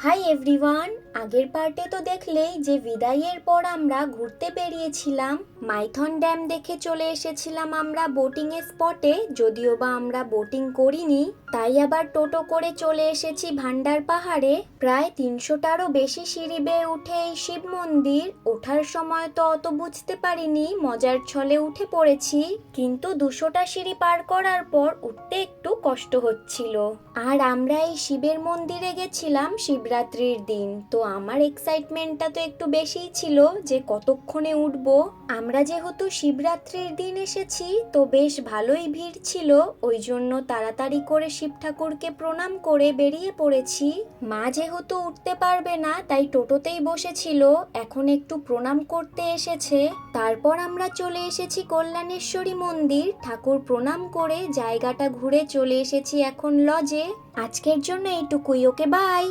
Hi everyone. আগের পার্টে তো দেখলেই যে বিদায়ের পর আমরা ঘুরতে বেরিয়েছিলাম, মাইথন ড্যাম দেখে চলে এসেছিলাম আমরা বোটিং এর স্পটে। যদিও বা আমরা বোটিং করিনি, তাই আবার টোটো করে চলে এসেছি ভান্ডার পাহাড়ে। প্রায় 300টারও বেশি সিঁড়ি বেয়ে উঠে এই শিব মন্দির। ওঠার সময় তো অত বুঝতে পারিনি, মজার ছলে উঠে পড়েছি, কিন্তু 200টা সিঁড়ি পার করার পর উঠতে একটু কষ্ট হচ্ছিল। আর আমরা এই শিবের মন্দিরে গেছিলাম শিবরাত্রির দিন, তো আমার এক্সাইটমেন্টটা তো একটু বেশিই ছিল যে কতক্ষণে উঠবো। আমরা যেহেতু শিবরাত্রির দিন এসেছি, তো বেশ ভালোই ভিড় ছিল, ওই জন্য তাড়াতাড়ি করে শিব ঠাকুরকে প্রণাম করে বেরিয়ে পড়েছি। মা যেহেতু উঠতে পারবে না, তাই টোটোতেই বসেছিল, এখন একটু প্রণাম করতে এসেছে। তারপর আমরা চলে এসেছি কল্যাণেশ্বরী মন্দির, ঠাকুর প্রণাম করে জায়গাটা ঘুরে চলে এসেছি এখন লজে। আজকের জন্য এইটুকুই, ওকে বাই।